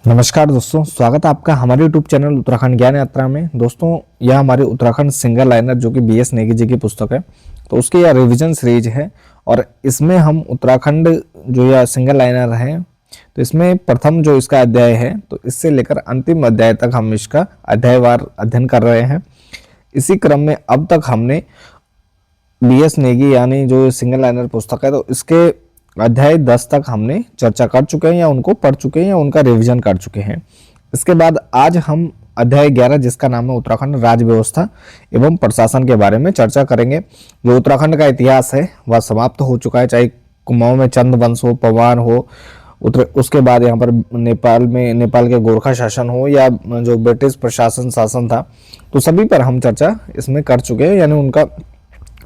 नमस्कार दोस्तों, स्वागत है आपका हमारे यूट्यूब चैनल उत्तराखंड ज्ञान यात्रा में। दोस्तों, यह हमारे उत्तराखंड सिंगल लाइनर जो कि बीएस नेगी जी की पुस्तक है, तो उसकी यह रिवीजन सीरीज है। और इसमें हम उत्तराखंड जो यह सिंगल लाइनर है, तो इसमें प्रथम जो इसका अध्याय है, तो इससे लेकर अंतिम अध्याय तक हम इसका अध्यायवार अध्ययन कर रहे हैं। इसी क्रम में अब तक हमने बीएस नेगी यानी जो सिंगल लाइनर पुस्तक है, तो इसके अध्याय 10 तक हमने चर्चा कर चुके हैं या उनको पढ़ चुके हैं या उनका रिवीजन कर चुके हैं। इसके बाद आज हम अध्याय 11 जिसका नाम है उत्तराखंड राज्य व्यवस्था एवं प्रशासन के बारे में चर्चा करेंगे। जो उत्तराखंड का इतिहास है वह समाप्त हो चुका है, चाहे कुमाऊं में चंद वंश हो, पवार हो, उसके बाद यहाँ पर नेपाल के गोरखा शासन हो या जो ब्रिटिश प्रशासन शासन था, तो सभी पर हम चर्चा इसमें कर चुके हैं, यानी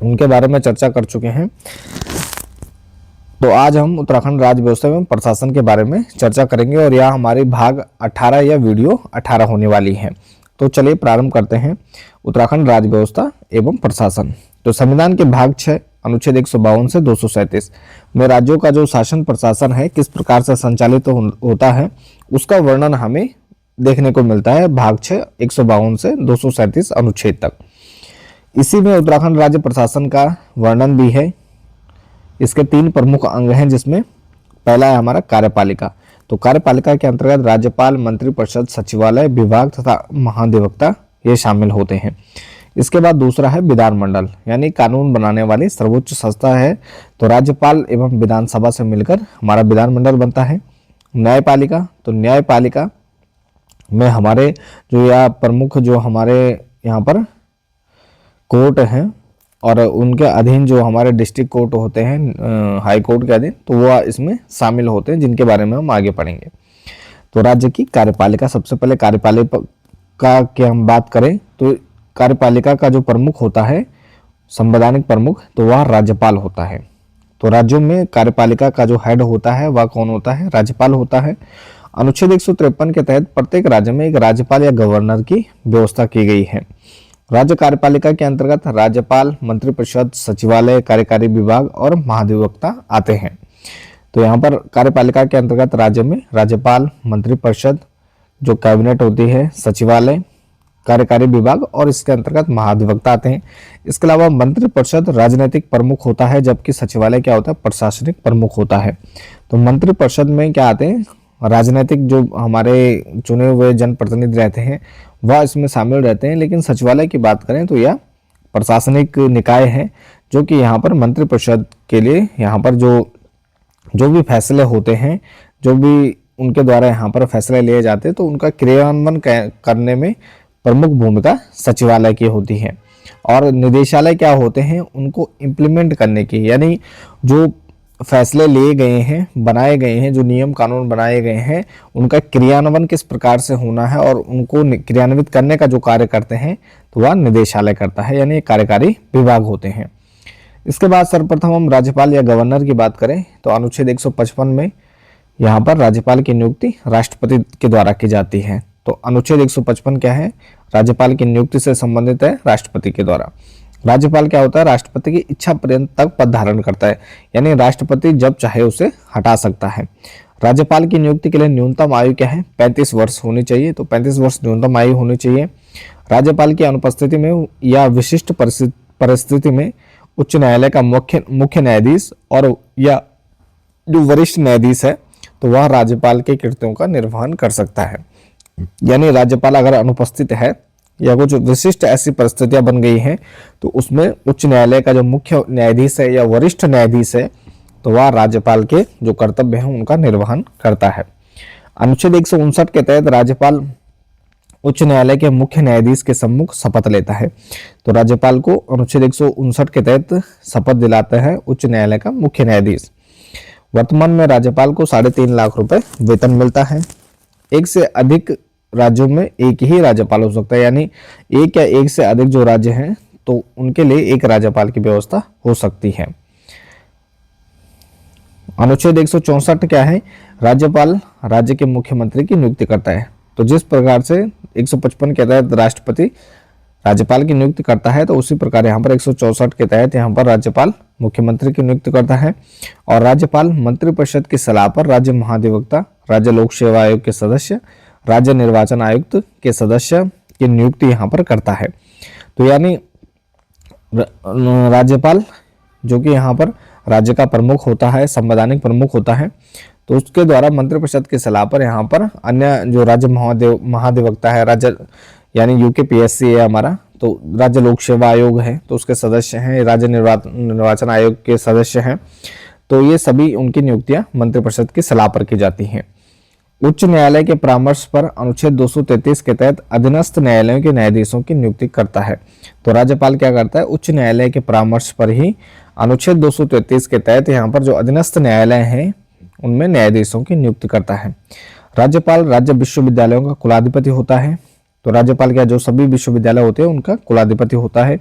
उनके बारे में चर्चा कर चुके हैं। तो आज हम उत्तराखंड राज्य व्यवस्था एवं प्रशासन के बारे में चर्चा करेंगे और यह हमारी भाग 18 या वीडियो 18 होने वाली है। तो चलिए प्रारंभ करते हैं। उत्तराखंड राज्य व्यवस्था एवं प्रशासन। तो संविधान के भाग 6 अनुच्छेद 152 से 237 में राज्यों का जो शासन प्रशासन है किस प्रकार से संचालित होता है, उसका वर्णन हमें देखने को मिलता है भाग 6 152 से 237 अनुच्छेद तक। इसी में उत्तराखंड राज्य प्रशासन का वर्णन भी है। इसके 3 प्रमुख अंग हैं, जिसमें पहला है हमारा कार्यपालिका। तो कार्यपालिका के अंतर्गत राज्यपाल, मंत्रिपरिषद, सचिवालय, विभाग तथा महाधिवक्ता ये शामिल होते हैं। इसके बाद दूसरा है विधानमंडल, यानी कानून बनाने वाली सर्वोच्च संस्था है। तो राज्यपाल एवं विधानसभा से मिलकर हमारा विधानमंडल बनता है। न्यायपालिका, तो न्यायपालिका में हमारे जो या प्रमुख जो हमारे यहाँ पर कोर्ट हैं और उनके अधीन जो हमारे डिस्ट्रिक्ट कोर्ट होते हैं हाई कोर्ट के अधीन, तो वह इसमें शामिल होते हैं, जिनके बारे में हम आगे पढ़ेंगे। तो राज्य की कार्यपालिका, सबसे पहले कार्यपालिका की हम बात करें तो कार्यपालिका का जो प्रमुख होता है, संवैधानिक प्रमुख, तो वह राज्यपाल होता है। तो राज्यों में कार्यपालिका का जो हेड होता है वह कौन होता है? राज्यपाल होता है। अनुच्छेद 153 के तहत प्रत्येक राज्य में एक राज्यपाल या गवर्नर की व्यवस्था की गई है। राज्य कार्यपालिका के अंतर्गत राज्यपाल, मंत्रिपरिषद, सचिवालय, कार्यकारी विभाग और महाधिवक्ता आते हैं। तो यहाँ पर कार्यपालिका के अंतर्गत राज्य में राज्यपाल, मंत्रिपरिषद जो कैबिनेट होती है, सचिवालय, कार्यकारी विभाग और इसके अंतर्गत महाधिवक्ता आते हैं। इसके अलावा मंत्रिपरिषद राजनीतिक प्रमुख होता है, जबकि सचिवालय क्या होता है? प्रशासनिक प्रमुख होता है। तो मंत्रिपरिषद में क्या आते हैं? राजनीतिक जो हमारे चुने हुए जनप्रतिनिधि रहते हैं वह इसमें शामिल रहते हैं। लेकिन सचिवालय की बात करें तो यह प्रशासनिक निकाय है, जो कि यहाँ पर मंत्रिपरिषद के लिए यहाँ पर जो भी फैसले होते हैं, जो भी उनके द्वारा यहाँ पर फैसले लिए जाते हैं, तो उनका क्रियान्वयन करने में प्रमुख भूमिका सचिवालय की होती है। और निदेशालय क्या होते हैं? उनको इम्प्लीमेंट करने की, यानी जो फैसले लिए गए हैं, बनाए गए हैं, जो नियम कानून बनाए गए हैं, उनका क्रियान्वयन किस प्रकार से होना है और उनको क्रियान्वित करने का जो कार्य करते हैं, तो वह निदेशालय करता है, यानी कार्यकारी विभाग होते हैं। इसके बाद सर्वप्रथम हम राज्यपाल या गवर्नर की बात करें तो अनुच्छेद 155 में यहाँ पर राज्यपाल की नियुक्ति राष्ट्रपति के द्वारा की जाती है। तो अनुच्छेद 155 क्या है? राज्यपाल की नियुक्ति से संबंधित है, राष्ट्रपति के द्वारा। राज्यपाल क्या होता है? राष्ट्रपति की इच्छा पर्यंत तक पद धारण करता है, यानी राष्ट्रपति जब चाहे उसे हटा सकता है। राज्यपाल की नियुक्ति के लिए न्यूनतम आयु क्या है? 35 वर्ष होनी चाहिए। तो 35 वर्ष न्यूनतम आयु होनी चाहिए। राज्यपाल की अनुपस्थिति में या विशिष्ट परिस्थिति में उच्च न्यायालय का मुख्य न्यायाधीश और या जो वरिष्ठ न्यायाधीश है, तो वह राज्यपाल के कृत्यों का निर्वहन कर सकता है। यानी राज्यपाल अगर अनुपस्थित है या कुछ विशिष्ट ऐसी परिस्थितियां बन गई हैं, तो उसमें उच्च न्यायालय का जो मुख्य न्यायाधीश है या वरिष्ठ न्यायाधीश है, तो वह राज्यपाल के जो कर्तव्य हैं उनका निर्वहन करता है। अनुच्छेद 159 के तहत राज्यपाल उच्च न्यायालय के मुख्य न्यायाधीश के सम्मुख शपथ लेता है। तो राज्यपाल को अनुच्छेद 159 के तहत शपथ दिलाता है उच्च न्यायालय का मुख्य न्यायाधीश। वर्तमान में राज्यपाल को 3.5 लाख रुपए वेतन मिलता है। एक से अधिक राज्यों में एक ही राज्यपाल हो सकता है, यानी एक या एक से अधिक जो राज्य हैं, तो उनके लिए एक राज्यपाल की व्यवस्था हो सकती है। अनुच्छेद 164 क्या है? राज्यपाल राज्य के मुख्यमंत्री की नियुक्ति करता है। तो जिस प्रकार से 155 के तहत राष्ट्रपति राज्यपाल की नियुक्ति करता है, तो उसी प्रकार यहाँ पर 164 के तहत यहाँ पर राज्यपाल मुख्यमंत्री की नियुक्ति करता है। और राज्यपाल मंत्रिपरिषद की सलाह पर राज्य महाधिवक्ता राज्य लोक सेवा आयोग के सदस्य, राज्य निर्वाचन आयुक्त के सदस्य की नियुक्ति यहाँ पर करता है। तो यानी राज्यपाल जो कि यहाँ पर राज्य का प्रमुख होता है, संवैधानिक प्रमुख होता है, तो उसके द्वारा मंत्रिपरिषद की सलाह पर यहाँ पर अन्य जो राज्य महाधिवक्ता है, राज्य यानी यूकेपीएससी है हमारा, तो राज्य लोक सेवा आयोग है तो उसके सदस्य हैं, राज्य निर्वाचन आयोग के सदस्य हैं, तो ये सभी उनकी नियुक्तियां मंत्रिपरिषद की सलाह पर की जाती हैं। उच्च न्यायालय के परामर्श पर अनुच्छेद 233 के तहत अधीनस्थ न्यायालयों के न्यायाधीशों की नियुक्ति करता है। तो राज्यपाल क्या करता है, उच्च न्यायालय के परामर्श पर ही अनुच्छेद 233 के तहत यहाँ पर जो अधीनस्थ न्यायालय हैं उनमें न्यायाधीशों की नियुक्ति करता है। राज्यपाल राज्य विश्वविद्यालयों का कुलाधिपति होता है। तो राज्यपाल क्या जो सभी विश्वविद्यालय होते हैं उनका कुलाधिपति होता है।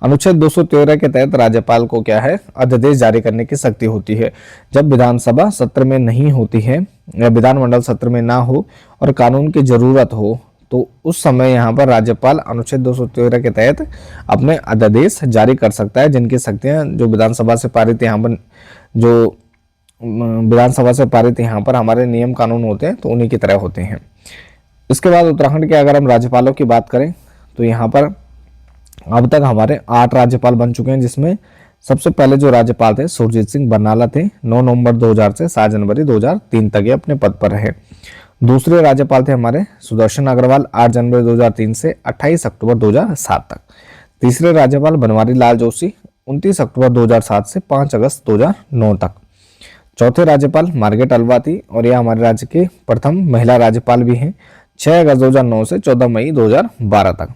अनुच्छेद 213 के तहत राज्यपाल को क्या है, अध्यादेश जारी करने की शक्ति होती है। जब विधानसभा सत्र में नहीं होती है या विधानमंडल सत्र में ना हो और कानून की जरूरत हो तो उस समय यहाँ पर राज्यपाल अनुच्छेद 213 के तहत अपने अध्यादेश जारी कर सकता है, जिनकी शक्तियाँ जो विधानसभा से पारित यहाँ पर हमारे नियम कानून होते हैं तो उन्हीं की तरह होते हैं। इसके बाद उत्तराखंड के अगर हम राज्यपालों की बात करें तो यहाँ पर अब तक हमारे 8 राज्यपाल बन चुके हैं, जिसमें सबसे पहले जो राज्यपाल थे सुरजीत सिंह बरनाला थे। 9 नवंबर 2000 से 7 जनवरी 2003 तक ये अपने पद पर रहे। दूसरे राज्यपाल थे हमारे सुदर्शन अग्रवाल, 8 जनवरी 2003 से 28 अक्टूबर 2007 तक। तीसरे राज्यपाल बनवारी लाल जोशी, 29 अक्टूबर 2007 से 5 अगस्त 2009 तक। चौथे राज्यपाल मार्गरेट अलवाती और यह हमारे राज्य के प्रथम महिला राज्यपाल भी हैं, 6 अगस्त 2009 से 14 मई 2012 तक।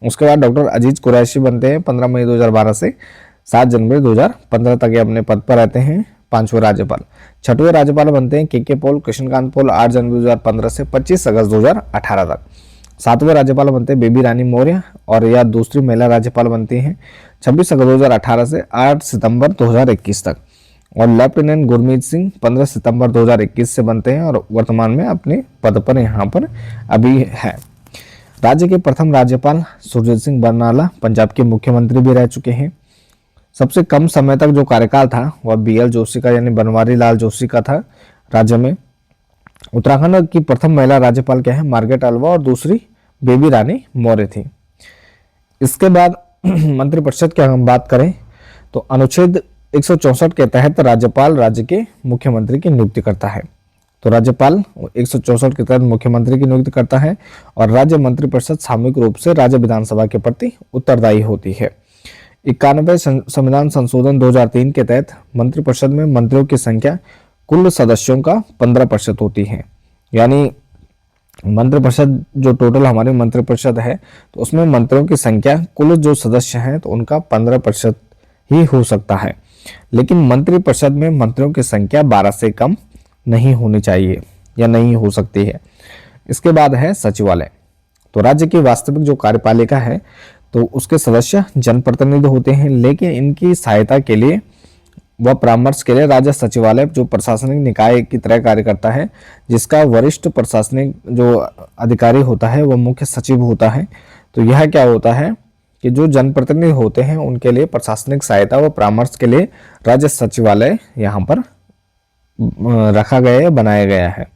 उसके बाद डॉक्टर अजीज कुरैशी बनते हैं 15 मई 2012 से 7 जनवरी 2015 तक ये अपने पद पर रहते हैं, 5वें राज्यपाल। 6वें राज्यपाल बनते हैं के पॉल कृष्णकांत पॉल, 8 जनवरी 2015 से 25 अगस्त 2018 तक। 7वें राज्यपाल बनते हैं बेबी रानी मौर्य और यह दूसरी महिला राज्यपाल बनती हैं 26 अगस्त 2018 से 8 सितंबर 2021 तक। और लेफ्टिनेंट गुरमीत सिंह 15 सितंबर 2021 से बनते हैं और वर्तमान में अपने पद पर यहाँ पर अभी है। राज्य के प्रथम राज्यपाल सुरजीत सिंह बरनाला पंजाब के मुख्यमंत्री भी रह चुके हैं। सबसे कम समय तक जो कार्यकाल था वह BL जोशी का यानी बनवारी लाल जोशी का था राज्य में। उत्तराखंड की प्रथम महिला राज्यपाल क्या है, मार्गरेट अलवा और दूसरी बेबी रानी मौर्य थी। इसके बाद मंत्रिपरिषद की हम बात करें तो अनुच्छेद 164 के तहत राज्यपाल राज्य के मुख्यमंत्री की नियुक्ति करता है। तो राज्यपाल 164 के तहत मुख्यमंत्री की नियुक्ति करता है और राज्य मंत्रिपरिषद सामूहिक रूप से राज्य विधानसभा के प्रति उत्तरदायी होती है। 91वें संविधान संशोधन 2003 के तहत मंत्रिपरिषद में मंत्रियों की संख्या कुल सदस्यों का 15% होती है। यानी मंत्रिपरिषद जो टोटल हमारी मंत्रिपरिषद है तो उसमें मंत्रियों की संख्या कुल जो सदस्य हैं तो उनका 15% ही हो सकता है, लेकिन मंत्रिपरिषद में मंत्रियों की संख्या 12 से कम नहीं होनी चाहिए या नहीं हो सकती है। इसके बाद है सचिवालय। तो राज्य की वास्तविक जो कार्यपालिका है तो उसके सदस्य जनप्रतिनिधि होते हैं, लेकिन इनकी सहायता के लिए व परामर्श के लिए राज्य सचिवालय जो प्रशासनिक निकाय की तरह कार्य करता है, जिसका वरिष्ठ प्रशासनिक जो अधिकारी होता है वह मुख्य सचिव होता है। तो यह क्या होता है कि जो जनप्रतिनिधि होते हैं उनके लिए प्रशासनिक सहायता व परामर्श के लिए राज्य सचिवालय यहाँ पर रखा गया है, बनाया गया है।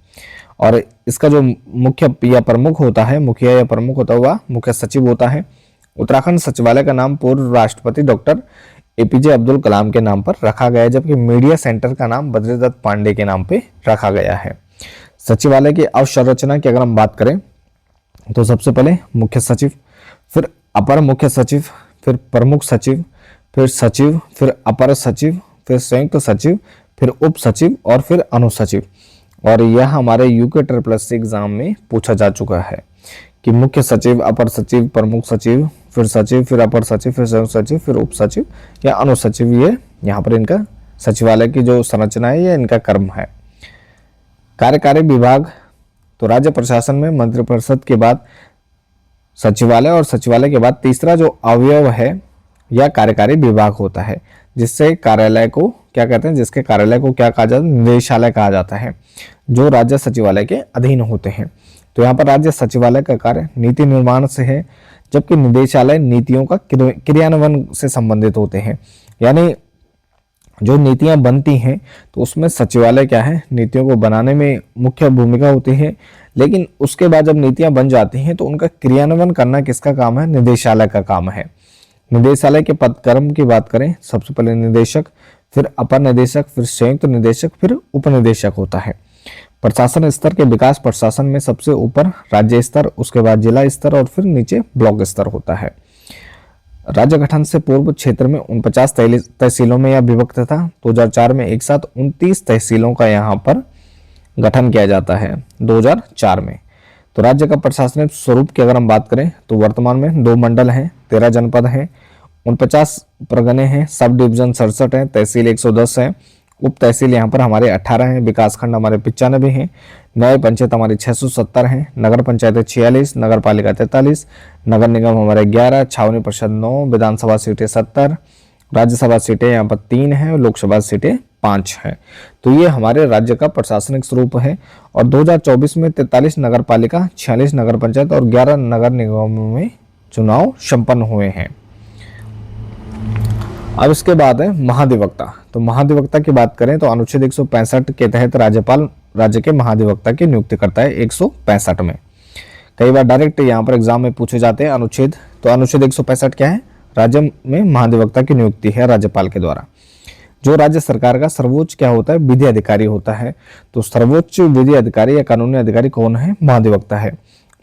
और इसका जो मुख्य या प्रमुख होता है, मुखिया या प्रमुख होता है वह मुख्य सचिव होता है। उत्तराखंड सचिवालय का नाम पूर्व राष्ट्रपति डॉक्टर APJ अब्दुल कलाम के नाम पर रखा गया है, जबकि मीडिया सेंटर का नाम बद्रीदत्त पांडे के नाम पे रखा गया है। सचिवालय की अवसंरचना की अगर हम बात करें तो सबसे पहले मुख्य सचिव, फिर अपर मुख्य सचिव, फिर प्रमुख सचिव, फिर सचिव, फिर अपर सचिव, फिर संयुक्त सचिव, फिर उप सचिव और फिर अनुसचिव। और यह हमारे UKSSC एग्जाम में पूछा जा चुका है कि मुख्य सचिव, अपर सचिव, प्रमुख सचिव, फिर सचिव, फिर अपर सचिव, फिर संयुक्त सचिव, फिर उप सचिव या अनुसचिव। ये यहाँ पर इनका सचिवालय की जो संरचना है ये इनका क्रम है। कार्यकारी विभाग, तो राज्य प्रशासन में मंत्रिपरिषद के बाद सचिवालय और सचिवालय के बाद तीसरा जो अवयव है यह कार्यकारी विभाग होता है, जिससे कार्यालय को क्या कहते हैं, जिसके कार्यालय को क्या कहा जाता है, निदेशालय कहा जाता है, जो राज्य सचिवालय के अधीन होते हैं। तो यहाँ पर राज्य सचिवालय का कार्य नीति निर्माण से है, जबकि निदेशालय नीतियों का क्रियान्वयन से संबंधित होते हैं। यानी जो नीतियां बनती हैं तो उसमें सचिवालय क्या है, नीतियों को बनाने में मुख्य भूमिका होती है। लेकिन उसके बाद जब नीतियां बन जाती हैं तो उनका क्रियान्वयन करना किसका काम है, निदेशालय का काम है। निदेशालय के पदक्रम की बात करें, सबसे पहले निदेशक, फिर अपर निदेशक, फिर संयुक्त निदेशक, फिर उपनिदेशक होता है। प्रशासन स्तर के विकास प्रशासन में सबसे ऊपर राज्य स्तर, उसके बाद जिला स्तर और फिर नीचे ब्लॉक स्तर होता है। राज्य गठन से पूर्व क्षेत्र में 49 तहसीलों में यह विभक्त था। 2004 में एक साथ 29 तहसीलों का यहाँ पर गठन किया जाता है 2004 में। तो राज्य का प्रशासनिक स्वरूप की अगर हम बात करें तो वर्तमान में 2 मंडल हैं, 13 जनपद हैं, 49 परगने हैं, सब डिवीजन 67 हैं, तहसील 110 है, उप तहसील यहाँ पर हमारे 18 हैं, विकास खंड हमारे 95 हैं, न्याय पंचायत हमारे 670 हैं, नगर पंचायत 46, नगर पालिका 43, नगर निगम हमारे 11, छावनी परिषद 9, विधानसभा सीटें 70, राज्यसभा सीटें यहाँ पर 3 हैं और लोकसभा सीटें 5 हैं। तो ये हमारे राज्य का प्रशासनिक स्वरूप है। और 2024 में 43 नगर पालिका, 46 नगर पंचायत और 11 नगर निगमों में चुनाव संपन्न हुए हैं। अब इसके बाद है महाधिवक्ता। तो महाधिवक्ता की बात करें तो अनुच्छेद 165 के तहत राज्यपाल राज्य के महाधिवक्ता की नियुक्ति करता है 165 में। कई बार डायरेक्ट यहाँ पर एग्जाम में पूछे जाते हैं अनुच्छेद। तो अनुच्छेद 165 क्या है, राज्य में महाधिवक्ता की नियुक्ति है राज्यपाल के द्वारा। जो राज्य सरकार का सर्वोच्च क्या होता है, विधि अधिकारी होता है। तो सर्वोच्च विधि अधिकारी या कानूनी अधिकारी कौन है, महाधिवक्ता है।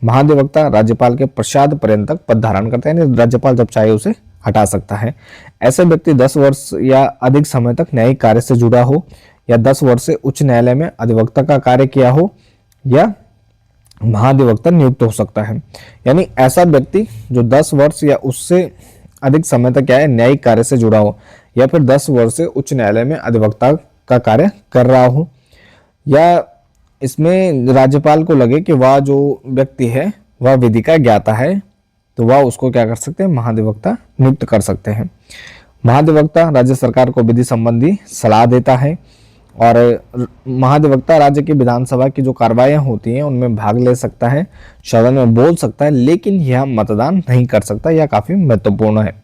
महाधिवक्ता राज्यपाल के प्रसाद पर्यंत तक पद धारण करता है, यानी राज्यपाल जब चाहे उसे हटा सकता है। ऐसे व्यक्ति 10 वर्ष या अधिक समय तक न्यायिक कार्य से जुड़ा हो या 10 वर्ष से उच्च न्यायालय में अधिवक्ता का कार्य किया हो या महाधिवक्ता नियुक्त हो सकता है। यानी ऐसा व्यक्ति जो 10 वर्ष या उससे अधिक समय तक क्या है, न्यायिक कार्य से जुड़ा हो या फिर 10 वर्ष से उच्च न्यायालय में अधिवक्ता का कार्य कर रहा हो, या इसमें राज्यपाल को लगे कि वह जो व्यक्ति है वह विधि का ज्ञाता है, तो वह उसको क्या कर सकते हैं, महाधिवक्ता नियुक्त कर सकते हैं। महाधिवक्ता राज्य सरकार को विधि संबंधी सलाह देता है और महाधिवक्ता राज्य की विधानसभा की जो कार्रवाइयां होती हैं उनमें भाग ले सकता है, सदन में बोल सकता है, लेकिन यह मतदान नहीं कर सकता। यह काफी महत्वपूर्ण है।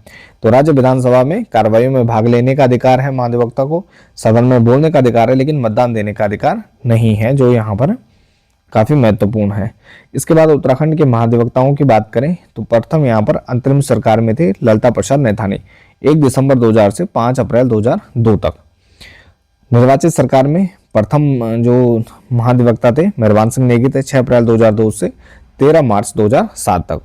तो राज्य विधानसभा में कार्रवाइयों में भाग लेने का अधिकार है महाधिवक्ता को, सदन में बोलने का अधिकार है, लेकिन मतदान देने का अधिकार नहीं है, जो यहाँ पर काफी महत्वपूर्ण है। इसके बाद उत्तराखंड के महाधिवक्ताओं की बात करें तो प्रथम यहाँ पर अंतरिम सरकार में थे ललिता प्रसाद नैथानी 1 दिसंबर 2000 से 5 अप्रैल 2002 तक। निर्वाचित सरकार में प्रथम जो महाधिवक्ता थे मेहरबान सिंह नेगी थे 6 अप्रैल 2002 से 13 मार्च 2007 तक।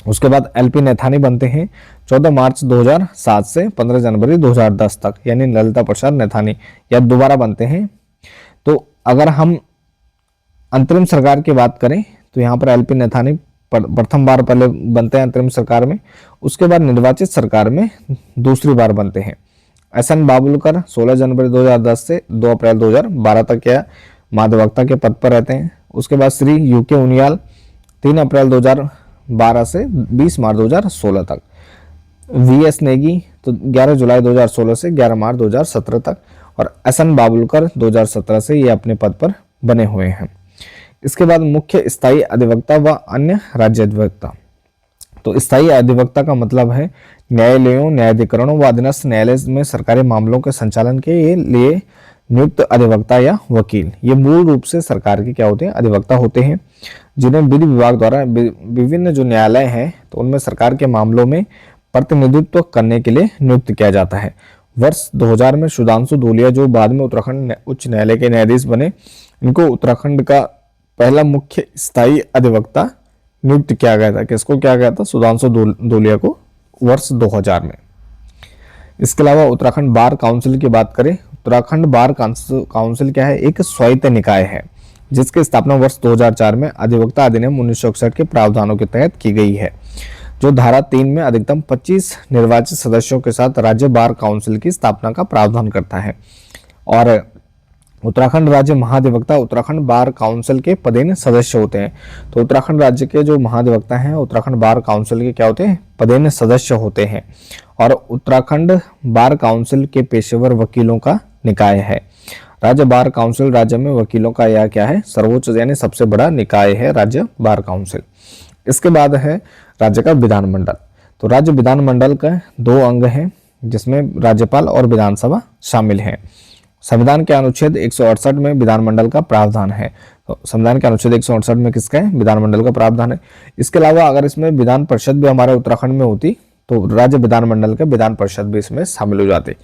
उसके बाद एलपी नैथानी बनते हैं 14 मार्च 2007 से 15 जनवरी 2010 तक, यानी ललिता प्रसाद नैथानी या दोबारा बनते हैं। तो अगर हम अंतरिम सरकार की बात करें तो यहाँ पर एलपी नैथानी प्रथम बार पहले बनते हैं अंतरिम सरकार में, उसके बाद निर्वाचित सरकार में दूसरी बार बनते हैं। एसएन बाबुलकर 16 जनवरी 2010 से 2 अप्रैल 2012 तक क्या महाधिवक्ता के पद पर रहते हैं। उसके बाद श्री यूके उनियाल 3 अप्रैल 2012 से 20 मार्च 2016 तक। वीएस नेगी तो 11 जुलाई 2016 से 11 मार्च 2017 तक, और एसएन बाबुलकर 2017 से ये अपने पद पर बने हुए हैं। इसके बाद मुख्य स्थायी अधिवक्ता व अन्य राज्य अधिवक्ता। तो स्थायी अधिवक्ता का मतलब है न्यायालयों, न्यायाधिकरणों व अधीनस्थ न्यायालय में सरकारी मामलों के संचालन के लिए नियुक्त अधिवक्ता या वकील। ये मूल रूप से सरकार के क्या होते हैं, अधिवक्ता होते हैं, जिन्हें विधि विभाग द्वारा विभिन्न जो न्यायालय हैं तो उनमें सरकार के मामलों में प्रतिनिधित्व करने के लिए नियुक्त किया जाता है। वर्ष 2000 में सुधांशु धूलिया जो बाद में उत्तराखंड उच्च न्यायालय के न्यायाधीश बने, इनको उत्तराखंड का पहला मुख्य स्थायी अधिवक्ता नियुक्त किया गया था। किसको किया गया था, सुधांशु धूलिया को वर्ष 2000 में। इसके अलावा उत्तराखंड बार काउंसिल की बात करें, उत्तराखंड बार काउंसिल क्या है, एक स्वायत्त निकाय है जिसकी स्थापना वर्ष 2004 में अधिवक्ता अधिनियम 1961 के प्रावधानों के तहत की गई है, जो धारा 3 में अधिकतम 25 निर्वाचित सदस्यों के साथ राज्य बार काउंसिल की स्थापना का प्रावधान करता है। और उत्तराखंड राज्य महाधिवक्ता उत्तराखंड बार काउंसिल के पदेन सदस्य होते हैं। तो उत्तराखंड राज्य के जो महाधिवक्ता हैं उत्तराखंड बार काउंसिल के क्या होते हैं, पदेन सदस्य होते हैं। और उत्तराखंड बार काउंसिल के पेशेवर वकीलों का निकाय है। राज्य बार काउंसिल राज्य में वकीलों का यह क्या है, सर्वोच्च यानी सबसे बड़ा निकाय है राज्य बार काउंसिल। इसके बाद है राज्य का विधानमंडल। तो राज्य विधानमंडल का 2 अंग हैं, जिसमें राज्यपाल और विधानसभा शामिल हैं। संविधान के अनुच्छेद 168 में विधानमंडल का प्रावधान है। तो संविधान के अनुच्छेद 168 में किसका है? विधानमंडल का प्रावधान है। इसके अलावा अगर इसमें विधान परिषद भी हमारे उत्तराखंड में होती तो राज्य विधानमंडल के विधान परिषद भी इसमें शामिल हो जाते।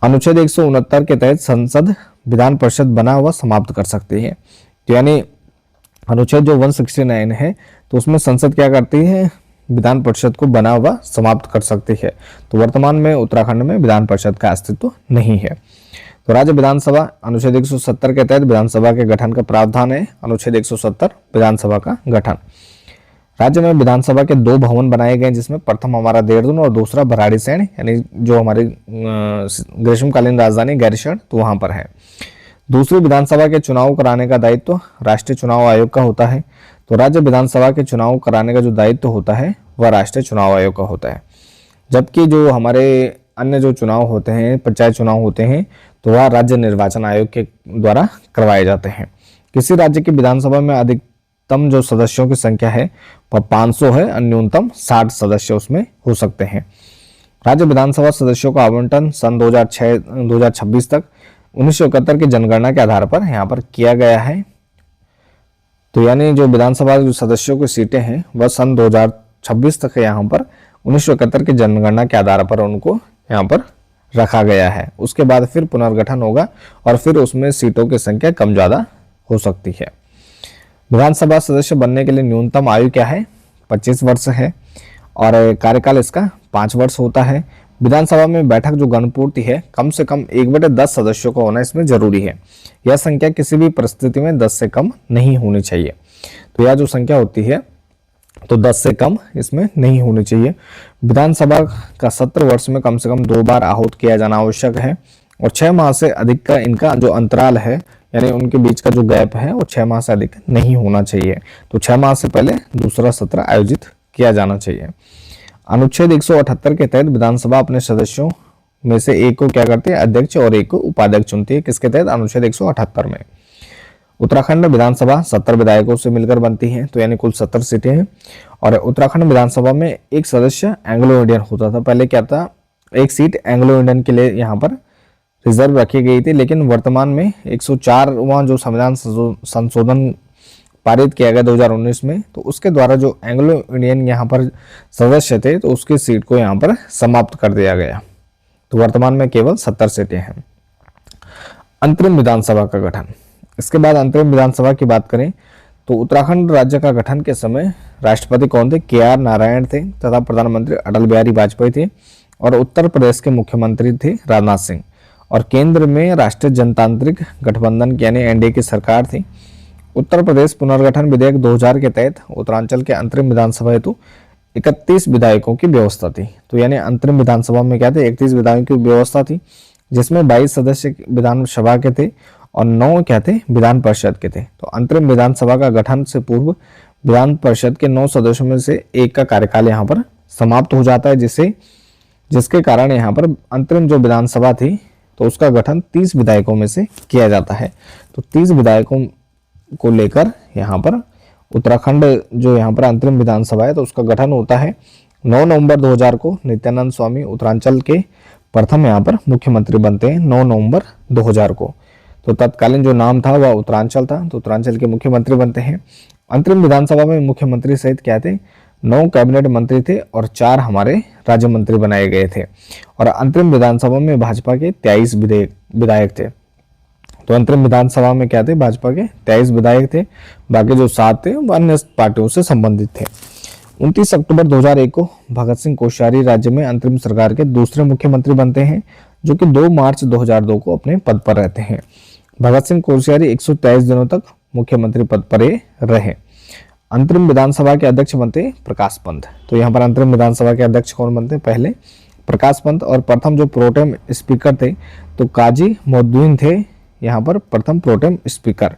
अनुच्छेद 169 के तहत संसद विधान परिषद बना हुआ समाप्त कर सकती है। तो यानी अनुच्छेद जो 169 है तो उसमें संसद क्या करती है? विधान परिषद को बना हुआ समाप्त कर सकती है। तो वर्तमान में उत्तराखंड में विधान परिषद का अस्तित्व नहीं है। तो राज्य विधानसभा अनुच्छेद 170 के तहत विधानसभा के गठन का प्रावधान है। अनुच्छेद 170 विधानसभा का गठन। राज्य में विधानसभा के 2 भवन बनाए गए, जिसमें प्रथम हमारा देहरादून और दूसरा भराड़ीसैंण, यानी जो हमारी ग्रीष्मकालीन राजधानी गैरीसैंण तो वहां पर है। दूसरी विधानसभा के चुनाव कराने का दायित्व राष्ट्रीय चुनाव आयोग का होता है। तो राज्य विधानसभा के चुनाव कराने का जो दायित्व होता है वह राष्ट्रीय चुनाव आयोग का होता है। जबकि जो हमारे अन्य जो चुनाव होते हैं, पंचायत चुनाव होते हैं, तो वह राज्य निर्वाचन आयोग के द्वारा करवाए जाते हैं। किसी राज्य की विधानसभा में अधिकतम जो सदस्यों की संख्या है वह 500 है और न्यूनतम 60 सदस्य उसमें हो सकते हैं। राज्य विधानसभा सदस्यों का आवंटन सन 2026 तक 1971 की जनगणना के आधार पर यहाँ पर किया गया है। तो यानी जो विधानसभा जो सदस्यों की सीटें हैं वह सन 2026 तक यहाँ पर 1971 की जनगणना के आधार पर उनको यहाँ पर रखा गया है। उसके बाद फिर पुनर्गठन होगा और फिर उसमें सीटों की संख्या कम ज़्यादा हो सकती है। विधानसभा सदस्य बनने के लिए न्यूनतम आयु क्या है? 25 वर्ष है और कार्यकाल इसका 5 वर्ष होता है। विधानसभा में बैठक जो गणपूर्ति है कम से कम 1/10 सदस्यों का होना इसमें जरूरी है। यह संख्या किसी भी परिस्थिति में 10 से कम नहीं होनी चाहिए। तो यह जो संख्या होती है तो 10 से कम इसमें नहीं होनी चाहिए। विधानसभा का सत्र वर्ष में कम से कम 2 बार आहूत किया जाना आवश्यक है और 6 माह से अधिक का इनका जो अंतराल है, यानी उनके बीच का जो गैप है वो 6 माह से अधिक नहीं होना चाहिए। तो 6 माह से पहले दूसरा सत्र आयोजित किया जाना चाहिए। अनुच्छेद 178 के तहत विधानसभा अपने सदस्यों में से एक को क्या करती है? अध्यक्ष और एक को उपाध्यक्ष चुनती है। किसके तहत? अनुच्छेद 178 में। उत्तराखंड विधानसभा 70 विधायकों से मिलकर बनती है, तो यानी कुल 70 सीटें हैं। और उत्तराखंड विधानसभा में एक सदस्य एंग्लो इंडियन होता था। पहले क्या था? एक सीट एंग्लो इंडियन के लिए यहाँ पर रिजर्व रखी गई थी, लेकिन वर्तमान में 104वां जो संविधान संशोधन पारित किया गया 2019 में, तो उसके द्वारा जो एंग्लो इंडियन यहाँ पर सदस्य थे तो उसकी सीट को यहाँ पर समाप्त कर दिया गया। तो वर्तमान में केवल 70 सीटें हैं। अंतरिम विधानसभा का गठन। इसके बाद अंतरिम विधानसभा की बात करें तो उत्तराखंड राज्य का गठन के समय राष्ट्रपति कौन थे? KR नारायण थे तथा प्रधानमंत्री अटल बिहारी वाजपेयी थे और उत्तर प्रदेश के मुख्यमंत्री थे राजनाथ सिंह और केंद्र में राष्ट्रीय जनतांत्रिक गठबंधन यानी NDA की सरकार थी। उत्तर प्रदेश पुनर्गठन विधेयक 2000 के तहत उत्तरांचल के अंतरिम विधानसभा हेतु 31 विधायकों की व्यवस्था थी। तो यानी अंतरिम विधानसभा में क्या थे? 31 विधायकों की व्यवस्था थी, जिसमें 22 सदस्य विधानसभा के थे और 9 क्या थे? विधान परिषद के थे। तो अंतरिम विधानसभा का गठन से पूर्व विधान परिषद के 9 सदस्यों में से एक का कार्यकाल यहाँ पर समाप्त हो जाता है, जिसके कारण यहाँ पर अंतरिम जो विधानसभा थी तो उसका गठन 30 विधायकों में से किया जाता है। तो 30 विधायकों को लेकर यहाँ पर उत्तराखंड जो यहाँ पर अंतरिम विधानसभा है तो उसका गठन होता है। 9 नवंबर 2000 को नित्यानंद स्वामी उत्तरांचल के प्रथम यहाँ पर मुख्यमंत्री बनते हैं। 9 नवंबर 2000 को तो तत्कालीन जो नाम था वह उत्तरांचल था, तो उत्तरांचल के मुख्यमंत्री बनते हैं। अंतरिम विधानसभा में मुख्यमंत्री सहित क्या थे? 9 कैबिनेट मंत्री थे और 4 हमारे राज्य मंत्री बनाए गए थे। और अंतरिम विधानसभा में भाजपा के 23 विधायक थे। तो अंतरिम विधानसभा में क्या थे? भाजपा के 23 विधायक थे, बाकी जो 7 थे वो अन्य पार्टियों से संबंधित थे। 29 अक्टूबर 2001 को भगत सिंह कोश्यारी राज्य में अंतरिम सरकार के दूसरे मुख्यमंत्री बनते हैं, जो कि 2 मार्च 2002 को अपने पद पर रहते हैं। भगत सिंह कोश्यारी 123 दिनों तक मुख्यमंत्री पद पर रहे। अंतरिम विधानसभा के अध्यक्ष बनते प्रकाश पंत। तो यहाँ पर अंतरिम विधानसभा के अध्यक्ष कौन बनते? पहले प्रकाश पंत। और प्रथम जो प्रोटेम स्पीकर थे तो काजी मोद्दीन थे यहाँ पर प्रथम प्रोटेम स्पीकर।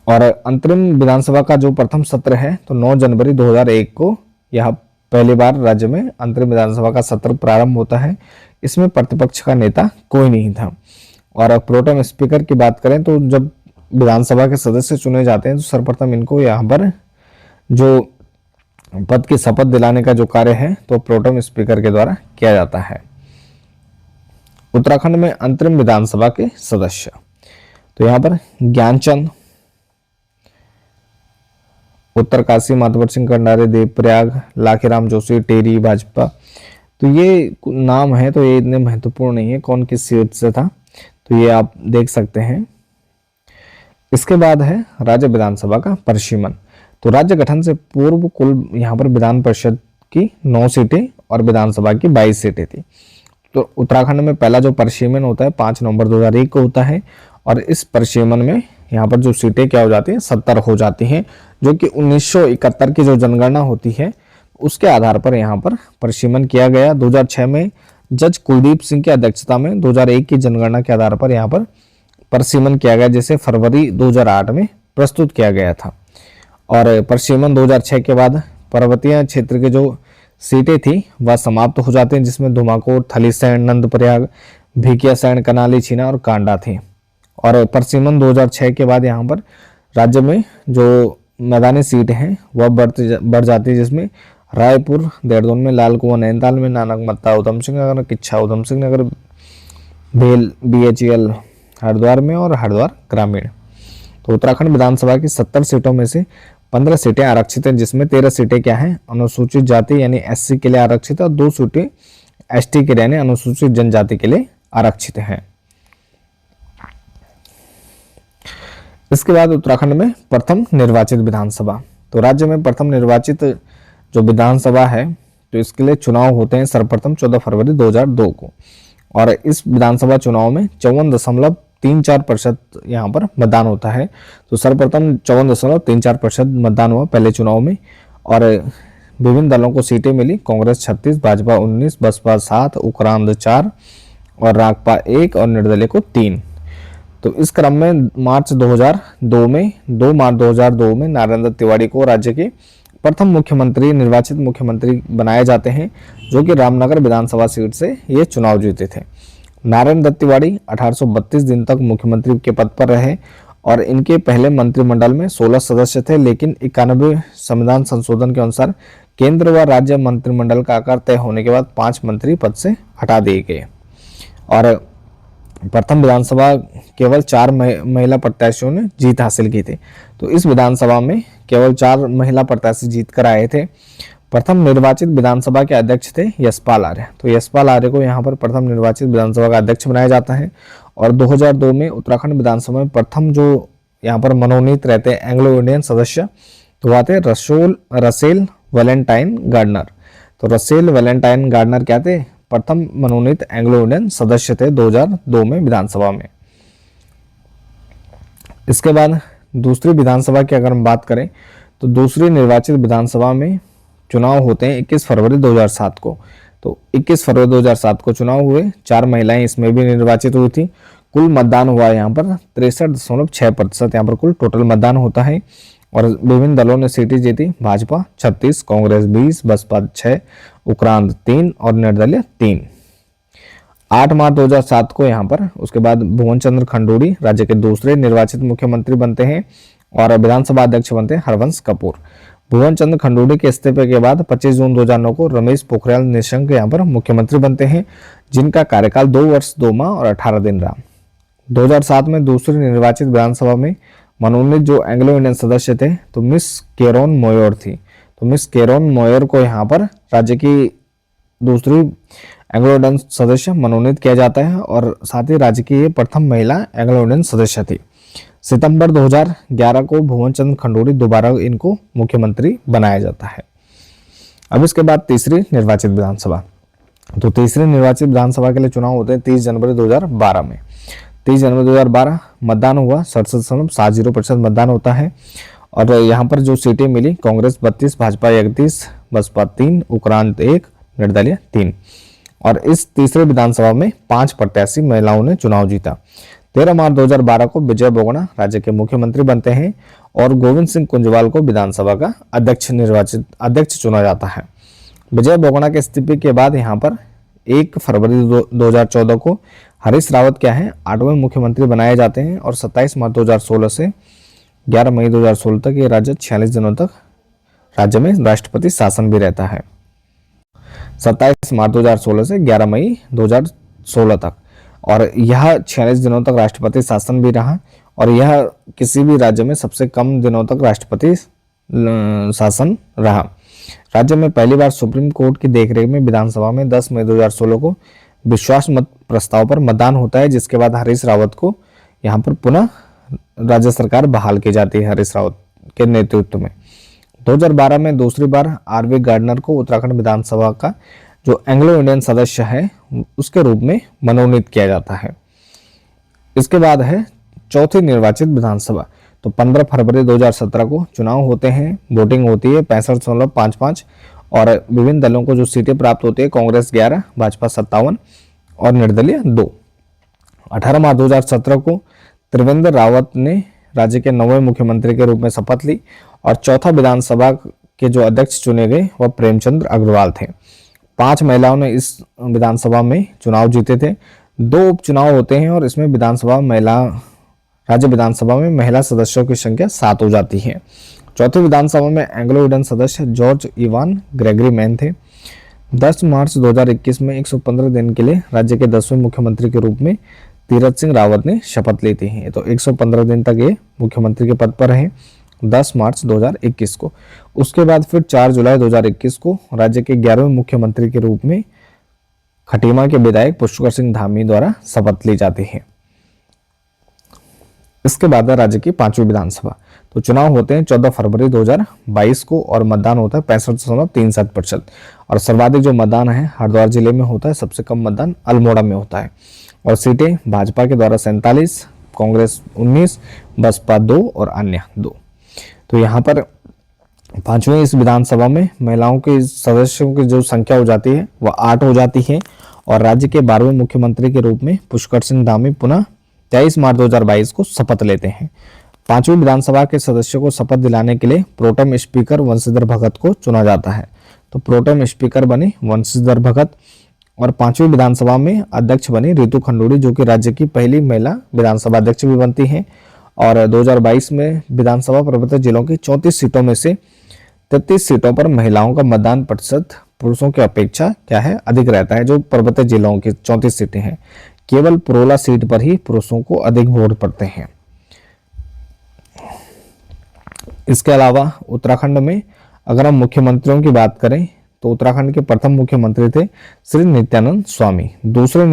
और अंतरिम विधानसभा का जो प्रथम सत्र है तो 9 जनवरी 2001 को यह पहली बार राज्य में अंतरिम विधानसभा का सत्र प्रारंभ होता है। इसमें प्रतिपक्ष का नेता कोई नहीं था। और प्रोटेम स्पीकर की बात करें तो जब विधानसभा के सदस्य चुने जाते हैं तो सर्वप्रथम इनको यहाँ पर जो पद की शपथ दिलाने का जो कार्य है तो प्रोटेम स्पीकर के द्वारा किया जाता है। उत्तराखंड में अंतरिम विधानसभा के सदस्य, तो यहाँ पर ज्ञानचंद, उत्तरकाशी माधवर सिंह कंडारे, देवप्रयाग, लाखीराम जोशी, टेरी भाजपा। तो ये नाम है तो ये इतने महत्वपूर्ण नहीं है कौन किस सीट से था, तो ये आप देख सकते हैं। इसके बाद है राज्य विधानसभा का परिसीमन। तो राज्य गठन से पूर्व कुल यहाँ पर विधान परिषद की 9 सीटें और विधानसभा की 22 सीटें थी। तो उत्तराखंड में पहला जो परिसीमन होता है 5 नवंबर 2001 को होता है, और इस परिसीमन में यहाँ पर जो सीटें क्या हो जाती हैं 70 हो जाती हैं, जो कि 1971 की जो जनगणना होती है उसके आधार पर यहाँ पर परिसीमन किया गया। 2006 में जज कुलदीप सिंह की अध्यक्षता में 2001 की जनगणना के आधार पर यहाँ पर परिसीमन किया गया, जिसे फरवरी 2008 में प्रस्तुत किया गया था। और परिसीमन 2006 के बाद पर्वतीय क्षेत्र के जो सीटें थी वह समाप्त हो जाती हैं, जिसमें धुमाकोट, थलीसैंण, नंदप्रयाग, भिकियासैंण, कनाली, छीना और कांडा थी। और परिसीमन 2006 के बाद यहाँ पर राज्य में जो मैदानी सीट हैं वह बढ़ जाती है, जिसमें रायपुर, देहरादून में, लाल कुआं नैनीताल में, नानकमत्ता ऊधम सिंह नगर, किच्छा ऊधम सिंह नगर, भेल BHEL हरिद्वार में और हरिद्वार ग्रामीण। तो उत्तराखंड विधानसभा की 70 सीटों में से 15 सीटें आरक्षित हैं, जिसमें 13 सीटें क्या हैं अनुसूचित जाति यानी SC के लिए आरक्षित है, और 2 सीटें ST के लिए यानी अनुसूचित जनजाति के लिए आरक्षित हैं। इसके बाद उत्तराखंड में प्रथम निर्वाचित विधानसभा। तो राज्य में प्रथम निर्वाचित जो विधानसभा है तो इसके लिए चुनाव होते हैं सर्वप्रथम 14 फरवरी 2002 को, और इस विधानसभा चुनाव में 54.34% यहाँ पर मतदान होता है। तो सर्वप्रथम 54.34% मतदान हुआ पहले चुनाव में, और विभिन्न दलों को सीटें मिली। कांग्रेस 36, भाजपा 19, बसपा 7, उक्रांद 4 और रागपा 1 और निर्दलीय को 3। तो इस क्रम में 2 मार्च 2002 में नारायण दत्त तिवारी को राज्य के प्रथम मुख्यमंत्री, निर्वाचित मुख्यमंत्री बनाए जाते हैं, जो कि रामनगर विधानसभा सीट से ये चुनाव जीते थे। नारायण दत्त तिवारी 1832 दिन तक मुख्यमंत्री के पद पर रहे, और इनके पहले मंत्रिमंडल में 16 सदस्य थे, लेकिन 91 संविधान संशोधन के अनुसार केंद्र व राज्य मंत्रिमंडल का आकार तय होने के बाद 5 मंत्री पद से हटा दिए गए। और प्रथम विधानसभा केवल 4 महिला प्रत्याशियों ने जीत हासिल की थी। तो इस विधानसभा में केवल 4 महिला प्रत्याशी जीत कर आए थे। प्रथम निर्वाचित विधानसभा के अध्यक्ष थे यशपाल आर्य। तो यशपाल आर्य को यहाँ पर प्रथम निर्वाचित विधानसभा का अध्यक्ष बनाया जाता है। और 2002 में उत्तराखंड विधानसभा में प्रथम जो यहाँ पर मनोनीत रहते हैं एंग्लो इंडियन सदस्य, तो आते रसेल वैलेंटाइन गार्डनर। तो रसेल वैलेंटाइन गार्डनर क्या थे, प्रथम मनोनीत एंग्लो इंडियन सदस्य थे 2002 में विधानसभा में। इसके बाद दूसरी विधानसभा की अगर हम बात करें तो दूसरी निर्वाचित विधानसभा में चुनाव होते हैं 21 फरवरी 2007 को। तो 21 फरवरी 2007 को चुनाव हुए, 4 महिलाएं इसमें भी निर्वाचित हुई थी। कुल मतदान हुआ यहाँ पर 63.6%, यहाँ पर कुल टोटल मतदान होता है। और विभिन्न दलों ने सीटें जीती, भाजपा 36, कांग्रेस 20, बसपा 6, उक्रांद 3 और निर्दलीय 3। 8 मार्च 2007 को यहाँ पर उसके बाद भुवन चंद्र खंडूड़ी राज्य के दूसरे निर्वाचित मुख्यमंत्री बनते हैं, और विधानसभा अध्यक्ष बनते हैं हरवंश कपूर। भुवन चंद्र खंडूड़ी के इस्तीफे के बाद 25 जून 2009 को रमेश पोखरियाल निशंक यहाँ पर मुख्यमंत्री बनते हैं, जिनका कार्यकाल 2 वर्ष 2 माह और 18 दिन रहा। 2007 में दूसरी निर्वाचित विधानसभा में मनोनीत जो एंग्लो इंडियन सदस्य थे तो मिस केरोन मोयर थी। तो मिस केरोन मोयर को यहाँ पर राज्य की दूसरी एंग्लो इंडियन सदस्य मनोनीत किया जाता है, और साथ ही राज्य की ये प्रथम महिला एंग्लो इंडियन सदस्य थी। सितंबर 2011 को भुवन चंद्र खंडूड़ी दोबारा इनको मुख्यमंत्री बनाया जाता है। अब इसके बाद तीसरी निर्वाचित विधानसभा। तो तीसरी निर्वाचित विधानसभा के लिए चुनाव होते हैं 30 जनवरी 2012 में। 30 जनवरी 2012 मतदान हुआ, 67.70% मतदान होता है। और यहाँ पर जो सीटें मिली, कांग्रेस 32, भाजपा 31, बसपा 3, उक्रांद 1, निर्दलीय 3। और इस तीसरे विधानसभा में 5 प्रत्याशी महिलाओं ने चुनाव जीता। 13 मार्च 2012 को विजय बोगना राज्य के मुख्यमंत्री बनते हैं, और गोविंद सिंह कुंजवाल को विधानसभा का अध्यक्ष चुना जाता है। विजय बोगना के इस्तीफे के बाद यहाँ पर 1 फरवरी 2014 को हरीश रावत क्या है 8वें मुख्यमंत्री बनाए जाते हैं, और 27 मार्च 2016 से 11 मई 2016 तक ये राज्य 46 दिनों तक राज्य में राष्ट्रपति शासन भी रहता है 27 मार्च 2016 से 11 मई 2016 तक। और यह 46 दिनों तक राष्ट्रपति शासन भी रहा और यह किसी भी राज्य में सबसे कम दिनों तक राष्ट्रपति शासन रहा। राज्य में पहली बार सुप्रीम कोर्ट की देखरेख में विधानसभा में 10 मई 2016 को विश्वास मत प्रस्ताव पर मतदान होता है, जिसके बाद हरीश रावत को यहाँ पर पुनः राज्य सरकार बहाल की जाती है हरीश रावत के नेतृत्व में। 2012 में दूसरी बार आरवी गार्डनर को उत्तराखंड विधानसभा का जो एंग्लो इंडियन सदस्य है उसके रूप में मनोनीत किया जाता है। इसके बाद है चौथी निर्वाचित विधानसभा। तो 15 फरवरी 2017 को चुनाव होते हैं, वोटिंग होती है 65.55 और विभिन्न दलों को जो सीटें प्राप्त होती है कांग्रेस 11, भाजपा 57 और निर्दलीय 2। 18 मार्च 2017 को त्रिवेंद्र रावत ने राज्य के 9वें मुख्यमंत्री के रूप में शपथ ली और चौथा विधानसभा के जो अध्यक्ष चुने गए वह प्रेमचंद्र अग्रवाल थे। 5 महिलाओं ने इस विधानसभा में चुनाव जीते थे। 2 उपचुनाव होते हैं और इसमें राज्य विधानसभा में महिला सदस्यों की संख्या 7 हो जाती है। चौथी विधानसभा में एंग्लो इंडियन सदस्य जॉर्ज इवान ग्रेगरी मैन थे। 10 मार्च 2021 में 115 दिन के लिए राज्य के 10वें मुख्यमंत्री के रूप में तीरथ सिंह रावत ने शपथ ली थी। तो 115 दिन तक ये मुख्यमंत्री के पद पर रहे 10 मार्च 2021 को। उसके बाद फिर 4 जुलाई 2021 को राज्य के 11वें मुख्यमंत्री के रूप में खटीमा के विधायक पुष्कर सिंह धामी द्वारा शपथ ली जाती है। इसके बाद राज्य की 5वीं विधानसभा। तो चुनाव होते हैं 14 फरवरी 2022 को और मतदान होता है 65.37% और सर्वाधिक जो मतदान है हरिद्वार जिले में होता है, सबसे कम मतदान अल्मोड़ा में होता है। और सीटें भाजपा के द्वारा 47, कांग्रेस 19, बसपा 2 और अन्य 2। तो यहाँ पर 5वीं इस विधानसभा में महिलाओं के सदस्यों की जो संख्या हो जाती है वह 8 हो जाती है और राज्य के 12वें मुख्यमंत्री के रूप में पुष्कर सिंह धामी पुनः 23 मार्च 2022 को शपथ लेते हैं। 5वीं विधानसभा के सदस्यों को शपथ दिलाने के लिए प्रोटेम स्पीकर वंशीधर भगत को चुना जाता है। तो प्रोटेम स्पीकर बने वंशीधर भगत और 5वीं विधानसभा में अध्यक्ष बनी रितु खंडूड़ी, जो कि राज्य की पहली महिला विधानसभा अध्यक्ष भी बनती हैं। और 2022 में विधानसभा पर्वतीय जिलों की 34 सीटों में से 33 सीटों पर महिलाओं का मतदान प्रतिशत पुरुषों की अपेक्षा क्या है अधिक रहता है। जो पर्वतीय जिलों की 34 सीटें हैं, केवल पुरोला सीट पर ही पुरुषों को अधिक वोट पड़ते हैं। इसके अलावा उत्तराखंड में अगर हम मुख्यमंत्रियों की बात करें तो उत्तराखंड के प्रथम मुख्यमंत्री थे श्री नित्यानंद स्वामी। दूसरे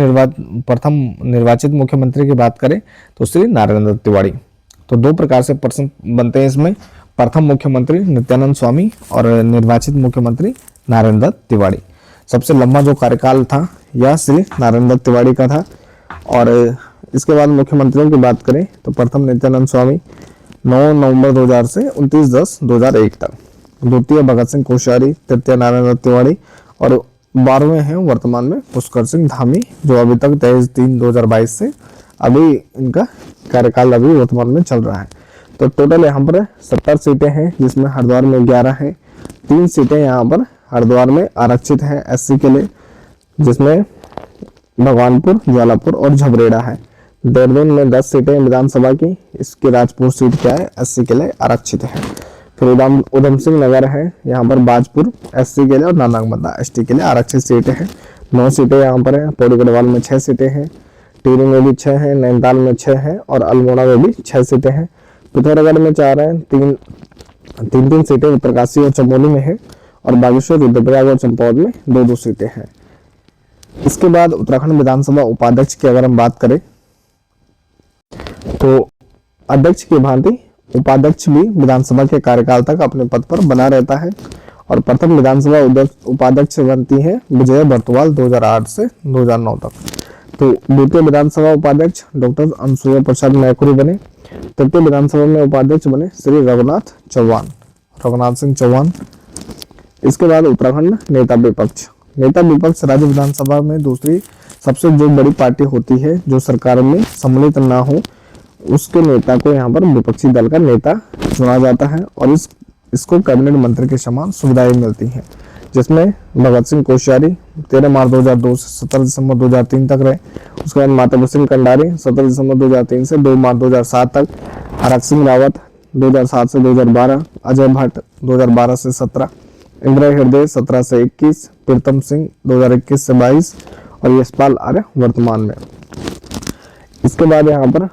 प्रथम निर्वाचित मुख्यमंत्री की बात करें तो श्री नारायण दत्त तिवारी। तो 2 प्रकार से प्रश्न बनते हैं इसमें, प्रथम मुख्यमंत्री नित्यानंद स्वामी और निर्वाचित मुख्यमंत्री नारायण दत्त तिवारी। सबसे लंबा जो कार्यकाल था यह श्री नारायण दत्त तिवारी का था। और इसके बाद मुख्यमंत्रियों की बात करें तो प्रथम नित्यानंद स्वामी 9 नवंबर 2000 से 29/10/2001 तक, द्वितीय भगत सिंह कोश्यारी, तृतीय नारायण दत्त तिवारी और 12वें हैं वर्तमान में पुष्कर सिंह धामी, जो अभी तक 23/3/2022 से अभी इनका कार्यकाल अभी वर्तमान में चल रहा है। तो टोटल यहाँ पर 70 सीटें हैं, जिसमें हरिद्वार में 11 हैं। 3 सीटें यहाँ पर हरिद्वार में आरक्षित हैं एससी के लिए, जिसमें भगवानपुर, ज्वालापुर और झबरेड़ा है। देहरादून में 10 सीटें विधानसभा की, इसकी राजपुर सीट क्या है एससी के लिए आरक्षित है। फिर उधम सिंह नगर है, यहाँ पर बाजपुर एससी के लिए और नानागमदा एसटी के लिए आरक्षित सीटें हैं। 9 सीटें यहाँ पर हैं। पौड़ी गढ़वाल में 6 सीटें हैं, टिहरी में भी 6 हैं, नैनीताल में 6 हैं और अल्मोड़ा में भी 6 सीटें हैं। पिथौरागढ़ में 4 हैं, 3 सीटें उत्तरकाशी और चमोली में है और बागेश्वर, रुद्रप्रयाग और चंपावत में 2-2 सीटें हैं। इसके बाद उत्तराखंड विधानसभा उपाध्यक्ष की अगर हम बात करें तो अध्यक्ष की भांति उपाध्यक्ष भी विधानसभा के कार्यकाल तक अपने पद पर बना रहता है। और प्रथम विधानसभा उपाध्यक्ष बनती है विजय बर्तवाल 2008 से 2009 तक। तो द्वितीय विधानसभा उपाध्यक्ष डॉक्टर अनसुया प्रसाद मैकुरी बने। तृतीय विधानसभा में उपाध्यक्ष बने श्री रघुनाथ सिंह चौहान। इसके बाद उत्तराखंड नेता विपक्ष राज्य विधानसभा में दूसरी सबसे जो बड़ी पार्टी होती है जो सरकार में सम्मिलित ना हो, उसके नेता को यहाँ पर विपक्षी दल का नेता चुना जाता है और इसको कैबिनेट मंत्री के समान सुविधाएं मिलती हैं, जिसमें भगत सिंह कोश्यारी 13 मार्च 2002 से 17 दिसंबर 2003 तक रहे। उसके बाद मातबर सिंह कंडारी 17 दिसंबर 2003 से 2 मार्च 2007 तक। हरक सिंह रावत 2007 से 2012, अजय भट्ट 2012 से 17, इंदिरा हृदय 17 से 21, प्रीतम सिंह 2021 से 22 और यशपाल आर्य वर्तमान में। इसके बाद यहाँ पर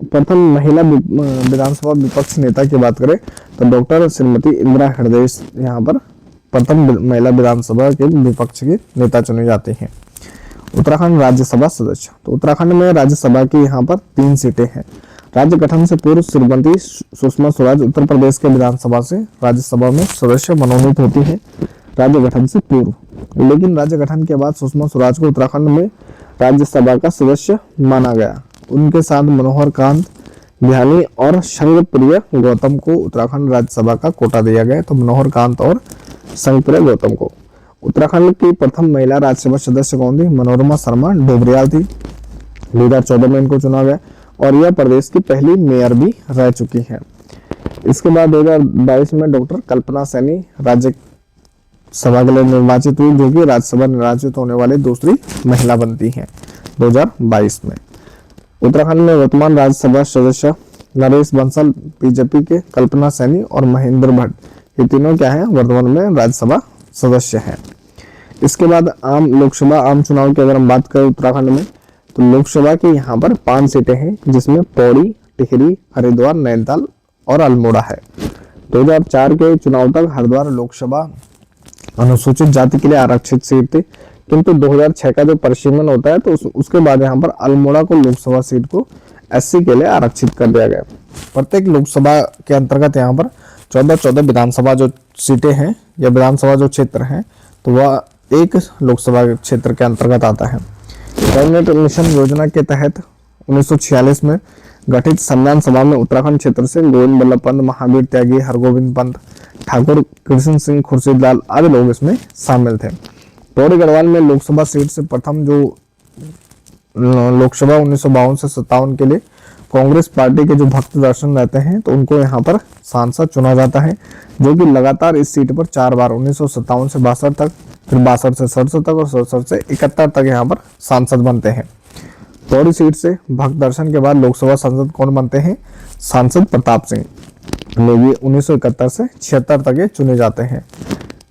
प्रथम महिला विधानसभा विपक्ष नेता की बात करें तो डॉक्टर श्रीमती इंदिरा हृदय यहाँ पर प्रथम महिला विधानसभा के विपक्ष की नेता चुनी जाती हैं। उत्तराखंड राज्यसभा सदस्य, तो उत्तराखंड में राज्यसभा की यहाँ पर 3 सीटें हैं। राज्य गठन से पूर्व श्रीमती सुषमा स्वराज उत्तर प्रदेश के विधानसभा से राज्यसभा में सदस्य मनोनीत होती है राज्य गठन से पूर्व, लेकिन राज्य गठन के बाद सुषमा स्वराज को उत्तराखंड में राज्यसभा का सदस्य माना गया। उनके साथ मनोहर कांत ध्यानी और संगप्रिय गौतम को उत्तराखंड राज्यसभा का कोटा दिया गया। तो मनोहर कांत और संगप्रिय गौतम को। उत्तराखंड की प्रथम महिला राज्यसभा सदस्य कौन थी? मनोरमा शर्मा डोबरियाल थी। 2014 में इनको चुना गया और यह प्रदेश की पहली मेयर भी रह चुकी है। इसके बाद 2022 में डॉक्टर कल्पना सैनी राज्यसभा के लिए निर्वाचित हुई, जो कि राज्यसभा निर्वाचित होने वाली दूसरी महिला बनती हैं 2022 में। उत्तराखंड में वर्तमान राज्यसभा सदस्य नरेश बंसल बीजेपी के, कल्पना सैनी और महेंद्र भट्ट, ये तीनों क्या है वर्तमान में राज्यसभा सदस्य हैं। इसके बाद लोकसभा आम चुनाव की अगर हम बात करें उत्तराखंड में, तो लोकसभा की यहाँ पर 5 सीटें हैं, जिसमें पौड़ी, टिहरी, हरिद्वार, नैनीताल और अल्मोड़ा है। 2004 के चुनाव तक हरिद्वार लोकसभा अनुसूचित जाति के लिए आरक्षित सीट थी, किंतु 2006 का जो परिसीमन होता है तो उसके बाद यहाँ पर अल्मोड़ा को लोकसभा सीट को एससी के लिए आरक्षित कर दिया गया। प्रत्येक लोकसभा के अंतर्गत यहाँ पर 14 विधानसभा जो सीटें हैं या विधानसभा जो क्षेत्र हैं, तो वह एक लोकसभा क्षेत्र के अंतर्गत आता है। कैबिनेट मिशन योजना के तहत 1946 में गठित संविधान सभा में उत्तराखंड क्षेत्र से गोविंद बल्लभ पंत, महावीर त्यागी, हरगोविंद पंत, ठाकुर कृष्ण सिंह, खुर्शीद लाल आदि लोग इसमें शामिल थे। पौड़ी गढ़वाल में लोकसभा सीट से प्रथम जो लोकसभा 1952 से 57 के लिए कांग्रेस पार्टी के जो भक्त दर्शन रहते हैं, तो उनको यहाँ पर सांसद चुना जाता है, जो कि लगातार इस सीट पर 4 बार 1957 से 62 तक, फिर 62 से 67 तक और 67 से 71 तक यहाँ पर सांसद बनते हैं। पौड़ी सीट से भक्त दर्शन के बाद लोकसभा सांसद कौन बनते हैं? सांसद प्रताप सिंह नेगी 1971 से 76 तक ये चुने जाते हैं।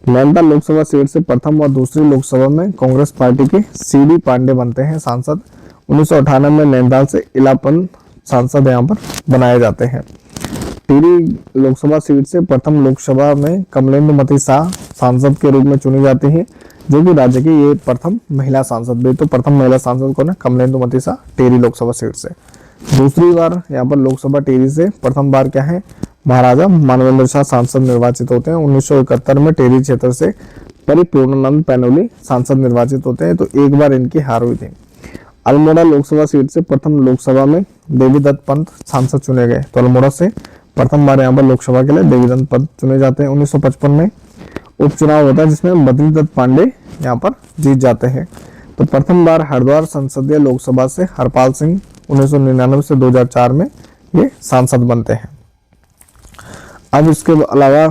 नैनीताल लोकसभा सीट से प्रथम और दूसरी लोकसभा में कांग्रेस पार्टी के CD पांडे बनते हैं सांसद। 1998 में नैनीताल से इलापन सांसद यहाँ पर बनाए जाते हैं। टिहरी लोकसभा सीट से प्रथम लोकसभा में कमलेंदुमती शाह सांसद के रूप में चुनी जाती है, जो कि राज्य की ये प्रथम महिला सांसद भी। तो प्रथम महिला सांसद कौन है? कमलेंदुमती शाह, टिहरी लोकसभा सीट से। दूसरी बार यहाँ पर लोकसभा टिहरी से प्रथम बार क्या है? महाराजा मानवेंद्र शाह सांसद निर्वाचित होते हैं। 1971 में टिहरी क्षेत्र से परिपूर्णानंद पैनोली सांसद निर्वाचित होते हैं, तो एक बार इनकी हार हुई थी। अल्मोड़ा लोकसभा सीट से प्रथम लोकसभा में देवीदत्त पंत सांसद चुने गए, तो अल्मोड़ा से प्रथम बार यहाँ पर लोकसभा के लिए देवीदत्त पंत चुने जाते हैं। 1955 में उपचुनाव होता है, जिसमें बद्रीदत्त पांडे यहाँ पर जीत जाते हैं। तो प्रथम बार हरिद्वार संसदीय लोकसभा से हरपाल सिंह 1999 से 2004 में ये सांसद बनते हैं। अब इसके अलावा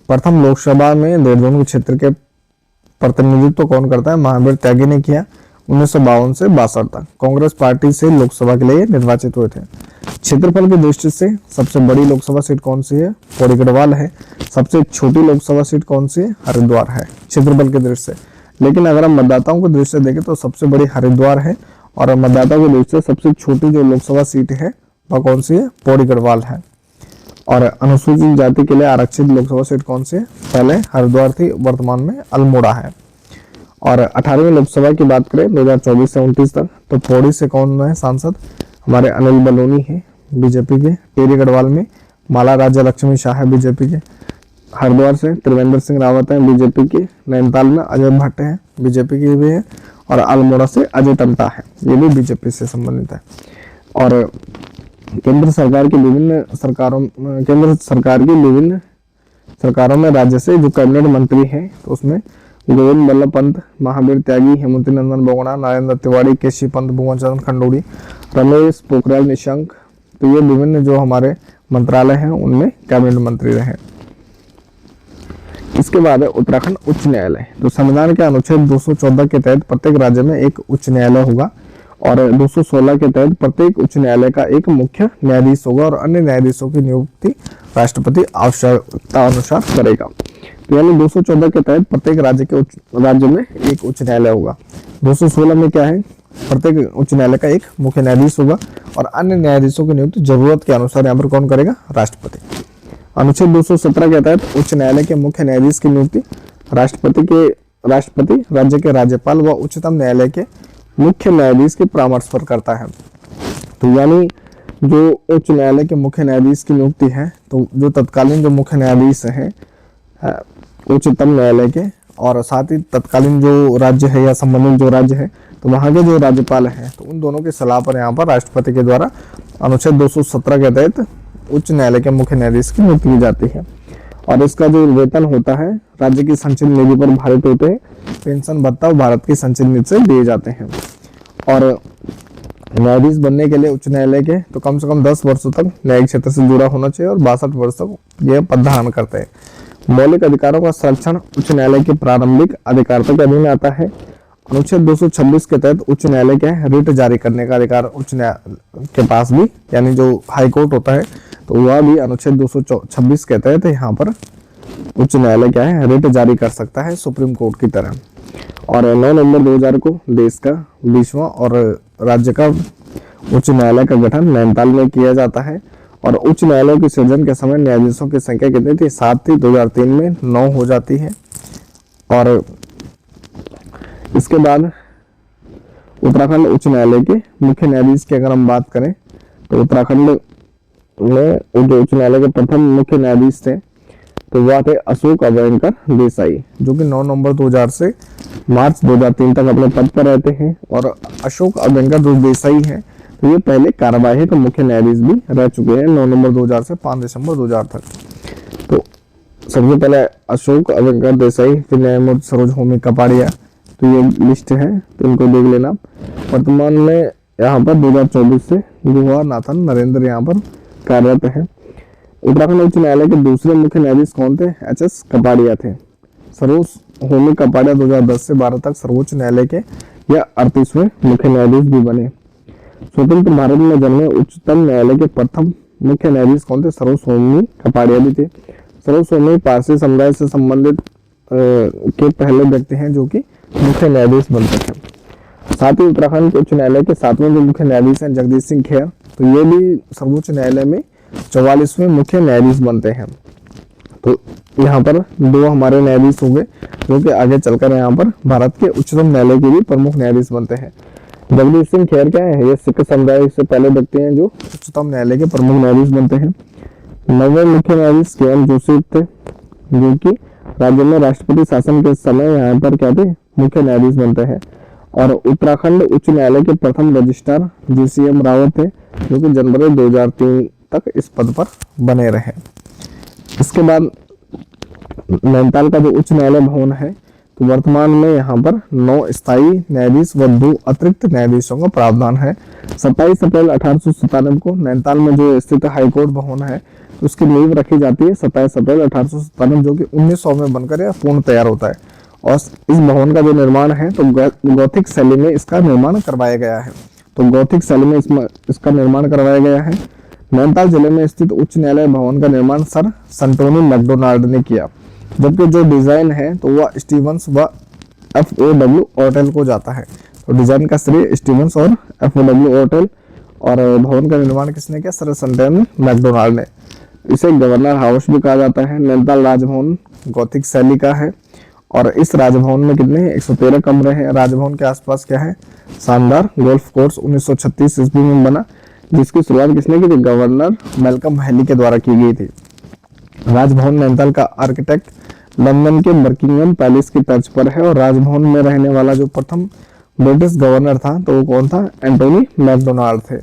प्रथम लोकसभा में देहरादून क्षेत्र के प्रतिनिधित्व कौन करता है? महावीर त्यागी ने किया 1952 से 62 तक। कांग्रेस पार्टी से लोकसभा के लिए निर्वाचित हुए थे। क्षेत्रफल की दृष्टि से सबसे बड़ी लोकसभा सीट कौन सी है? पौड़ी गढ़वाल है। सबसे छोटी लोकसभा सीट कौन सी है? हरिद्वार है क्षेत्रफल की दृष्टि से। लेकिन अगर हम मतदाताओं की दृष्टि से देखें तो सबसे बड़ी हरिद्वार है और मतदाताओं की दृष्टि से सबसे छोटी जो लोकसभा सीट है वह कौन सी है? पौड़ी गढ़वाल है। और अनुसूचित जाति के लिए आरक्षित लोकसभा सीट कौन सी है? पहले हरिद्वार थी, वर्तमान में अल्मोड़ा है। और 18वीं लोकसभा की बात करें 2024 से 29 तक, तो पौड़ी से कौन है सांसद? हमारे अनिल बलूनी है बीजेपी के। टिहरी गढ़वाल में माला राज्य लक्ष्मी शाह है बीजेपी के। हरिद्वार से त्रिवेंद्र सिंह रावत है बीजेपी के। नैनीताल में अजय भट्ट है बीजेपी की भी है। और अल्मोड़ा से अजय टम्टा है, ये भी बीजेपी से संबंधित है। और केंद्र सरकार की विभिन्न सरकारों में राज्य से जो कैबिनेट मंत्री हैं, तो उसमें गोविंद बल्लभ पंत, महावीर त्यागी, हेमंत नंदन बोगड़ा, नरेंद्र तिवारी, केशी पंत, भुवन चंद्र खंडूड़ी, रमेश पोखरियाल निशंक, तो ये विभिन्न जो हमारे मंत्रालय हैं उनमें कैबिनेट मंत्री रहे। इसके बाद है उत्तराखंड उच्च न्यायालय। तो संविधान के अनुच्छेद 214 के तहत प्रत्येक राज्य में एक उच्च न्यायालय होगा और 216 के तहत प्रत्येक उच्च न्यायालय का एक मुख्य न्यायाधीश होगा और अन्य न्यायाधीशों की नियुक्ति राष्ट्रपति आवश्यकता अनुसार करेगा। तो यानी 214 के तहत प्रत्येक राज्य में एक उच्च न्यायालय होगा। 216 में क्या है, प्रत्येक उच्च न्यायालय का एक मुख्य न्यायाधीश होगा और अन्य न्यायाधीशों की नियुक्ति जरूरत के अनुसार यहाँ पर कौन करेगा, राष्ट्रपति। अनुच्छेद 217 के तहत उच्च न्यायालय के मुख्य न्यायाधीश की नियुक्ति राष्ट्रपति राज्य के राज्यपाल व उच्चतम न्यायालय के मुख्य न्यायाधीश के परामर्श पर करता है। तो यानी जो उच्च न्यायालय के मुख्य न्यायाधीश की नियुक्ति है, तो जो तत्कालीन जो मुख्य न्यायाधीश हैं उच्चतम न्यायालय के, और साथ ही तत्कालीन जो राज्य है या संबंधित जो राज्य है, तो वहाँ के जो राज्यपाल हैं, तो उन दोनों की सलाह पर यहाँ पर राष्ट्रपति के द्वारा अनुच्छेद 217 के तहत उच्च न्यायालय के मुख्य न्यायाधीश की नियुक्ति की जाती है। और इसका जो वेतन होता है राज्य की संचित निधि पर भारित होते हैं, पेंशन भत्ता भारत की संचित निधि से दिए जाते हैं। और न्यायाधीश बनने के लिए उच्च न्यायालय के तो कम से कम 10 वर्षों तक न्यायिक क्षेत्र से जुड़ा होना चाहिए और 62 वर्ष तक यह पद धारण करते हैं। मौलिक अधिकारों का संरक्षण उच्च न्यायालय के प्रारंभिक अधिकारों के अधीन आता है। अनुच्छेद 226 के तहत उच्च न्यायालय के रिट जारी करने का अधिकार उच्च न्यायालय के पास भी, यानी जो हाई कोर्ट होता है तो वह भी अनुच्छेद 226 के तहत यहाँ पर उच्च न्यायालय क्या है, रिट जारी कर सकता है सुप्रीम कोर्ट की तरह। और 9 नवंबर 2000 को देश का 20वां और राज्य का उच्च न्यायालय का गठन नैनीताल में किया जाता है। और उच्च न्यायालय के सृजन के समय न्यायाधीशों की संख्या कितनी थी, 7 थी, 2003 में 9 हो जाती है। और इसके बाद उत्तराखंड उच्च न्यायालय के मुख्य न्यायाधीश की अगर हम बात करें तो उत्तराखंड में जो उच्च न्यायालय के प्रथम मुख्य न्यायाधीश थे तो वह थे अशोक अभयंकर देसाई, जो कि 9 नवंबर 2000 से मार्च 2003 तक अपने पद पर रहते हैं। और अशोक अभयंकर जो देसाई हैं तो ये पहले कार्यवाहक मुख्य न्यायाधीश भी रह चुके हैं 9 नवंबर 2000 से 5 दिसंबर 2000 तक। तो सबसे पहले अशोक अभयंकर देसाई, फिर न्यायमूर्ति सरोज होमी कपाड़िया, तो ये लिस्ट है, तो इनको देख लेना। वर्तमान में यहाँ पर 2024 से गुहा नाथन नरेंद्र यहाँ पर कार्यरत है। उत्तराखंड उच्च न्यायालय के दूसरे मुख्य न्यायाधीश कौन थे, एच.एस. कपाड़िया थे। सरोज होमी कपाड़िया 2010 से 12 तक सर्वोच्च न्यायालय के यह 38वें मुख्य न्यायाधीश भी बने। स्वतंत्र भारत में जन्मे उच्चतम न्यायालय के प्रथम मुख्य न्यायाधीश कौन थे, सरोज होमी कपाड़िया भी थे। सरोज होमी पारसी समुदाय से संबंधित के पहले व्यक्ति हैं जो कि मुख्य न्यायाधीश बनते हैं। साथ ही उत्तराखंड उच्च न्यायालय के 7वें जो मुख्य न्यायाधीश हैं जगदीश सिंह खेर, तो ये भी सर्वोच्च न्यायालय में 44वें मुख्य न्यायाधीश बनते हैं। तो यहाँ पर 2 हमारे न्यायाधीश हो गए जो कि आगे चलकर यहाँ पर भारत के उच्चतम न्यायालय के भी प्रमुख न्यायाधीश बनते हैं। जगदीश सिंह खेर क्या है, ये सिख समुदाय से पहले व्यक्ति हैं जो उच्चतम न्यायालय के प्रमुख न्यायाधीश बनते हैं। 9वें मुख्य न्यायाधीश के.एम. जोशी थे, जो कि राज्य में राष्ट्रपति शासन के समय यहाँ पर क्या थे, मुख्य न्यायाधीश बनते हैं। और उत्तराखंड उच्च न्यायालय के प्रथम रजिस्ट्रार जी.सी.एम. रावत थे, जो कि जनवरी 2003 तक इस पद पर बने रहे। इसके बाद नैनीताल का जो उच्च न्यायालय भवन है, तो वर्तमान में यहाँ पर 9 स्थायी न्यायाधीश व 2 अतिरिक्त न्यायाधीशों का प्रावधान है। 27 अप्रैल 1897 को नैनीताल में जो स्थित हाईकोर्ट भवन है तो उसकी नींव रखी जाती है 27 अप्रैल 1897, जो कि 1900 में बनकर यह पूर्ण तैयार होता है। और इस भवन का जो निर्माण है तो गौथिक शैली में इसका निर्माण करवाया गया है। तो गौथिक शैली में इसका निर्माण करवाया गया है। नैनीताल जिले में स्थित उच्च न्यायालय भवन का निर्माण सर संटोनी मैकडोनाल्ड ने किया, जबकि जो डिजाइन है तो वह स्टीवंस व F.O.W. ऑर्टेल को जाता है। तो डिजाइन का श्रेय स्टीवंस और F.O.W. ऑर्टेल, और भवन का निर्माण किसने किया, सर संटोनी मैकडोनाल्ड ने। इसे गवर्नर हाउस भी कहा जाता है। नैनीताल राजभवन गौथिक शैली का है और इस राजभवन में कितने 113 कमरे हैं। राजभवन के आसपास क्या है, शानदार गोल्फ कोर्स 1936 ईस्वी में बना, जिसकी शुरुआत किसने की थी, गवर्नर मैल्कम हैली के द्वारा की गई थी। राजभवन नैनीताल का आर्किटेक्ट लंदन के बर्किंघम पैलेस की तर्ज पर है और राजभवन में रहने वाला जो प्रथम ब्रिटिश गवर्नर था तो वो कौन था, एंटोनी मैकडोनाल्ड थे।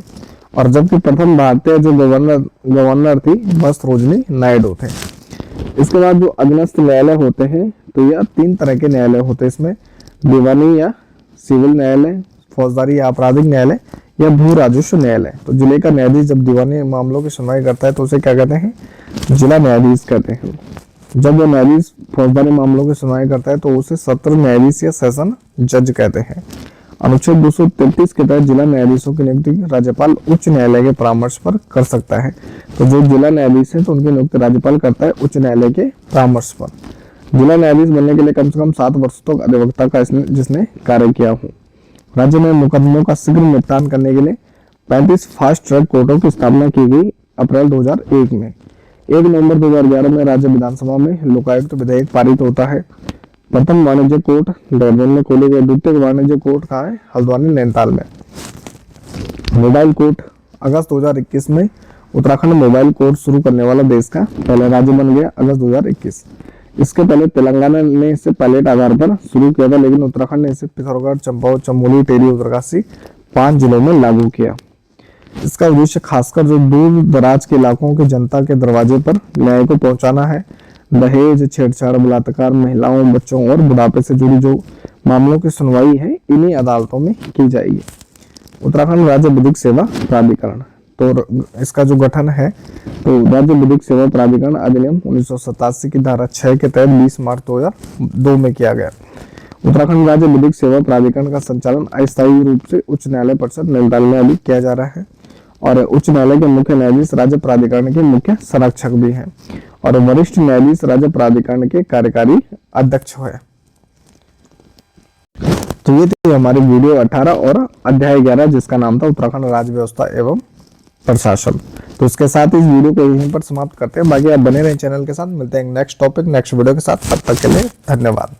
और जबकि प्रथम भारतीय जो गवर्नर थी वह सरोजिनी नायडू थे। इसके बाद जो अधीनस्थ न्यायालय होते हैं तो यह 3 तरह के न्यायालय होते हैं इसमें, दीवानी या सिविल न्यायालय, फौजदारी या आपराधिक न्यायालय या भू राजस्व न्यायालय। तो जिले का न्यायाधीश जब दीवानी मामलों की सुनवाई करता है तो उसे क्या कहते हैं, जिला न्यायाधीश कहते हैं। जब वो न्यायाधीश फौजदारी मामलों की सुनवाई करता है तो उसे सत्र न्यायाधीश या सेशन जज कहते हैं। अनुच्छेद 233 के तहत जिला न्यायाधीशों की नियुक्ति राज्यपाल उच्च न्यायालय के परामर्श पर कर सकता है। तो जो जिला न्यायाधीश है तो उनकी नियुक्ति राज्यपाल करता है उच्च न्यायालय के परामर्श पर। जिला न्यायाधीश बनने के लिए कम से कम 7 वर्षों तक अधिवक्ता का जिसने कार्य किया हो। राज्य में मुकदमों का शीघ्र निपटान करने के लिए 35 फास्ट ट्रैक कोर्टों की स्थापना की गई अप्रैल 2001 में। 1 नवंबर 2011 में राज्य विधानसभा में लोकायुक्त विधेयक पारित होता है। प्रथम वाणिज्य कोर्ट देहरादून में खोले गए। द्वितीय वाणिज्य कोर्ट कहाँ है? हल्द्वानी नैनीताल में। मोबाइल कोर्ट अगस्त 2021 में उत्तराखंड मोबाइल कोर्ट शुरू करने वाला देश का पहला राज्य बन गया अगस्त 2021। इसके पहले तेलंगाना ने इसे पायलट आधार पर शुरू किया था, लेकिन उत्तराखंड ने इसे पिथौरागढ़, चंपावत, चमोली, टेहरी, उत्तरकाशी 5 जिलों में लागू किया। इसका उद्देश्य खासकर जो दूर दराज के इलाकों के जनता के दरवाजे पर न्याय को पहुंचाना है। दहेज, छेड़छाड़, बलात्कार, महिलाओं, बच्चों और बुढ़ापे से जुड़ी जो मामलों की सुनवाई है इन्हीं अदालतों में की जाएगी। उत्तराखंड राज्य विधिक सेवा प्राधिकरण, तो इसका जो गठन है तो राज्य विधिक सेवा प्राधिकरण अधिनियम 1987 की धारा 6 के तहत 20 मार्च 2002 में किया गया। उत्तराखंड राज्य विधिक सेवा प्राधिकरण का संचालन अस्थायी रूप से उच्च न्यायालय परिषद नैनीताल में अभी किया जा रहा है और उच्च न्यायालय के मुख्य न्यायाधीश राज्य प्राधिकरण के मुख्य संरक्षक भी हैं और वरिष्ठ न्यायाधीश राज्य प्राधिकरण के कार्यकारी अध्यक्ष है। तो ये थी हमारी वीडियो 18 और अध्याय 11 जिसका नाम था उत्तराखंड राज्य व्यवस्था एवं प्रशासन। तो इसके साथ इस वीडियो को यहीं पर समाप्त करते हैं। बाकी आप बने रहें चैनल के साथ। मिलते हैं नेक्स्ट टॉपिक नेक्स्ट वीडियो के साथ। तब तक के लिए धन्यवाद।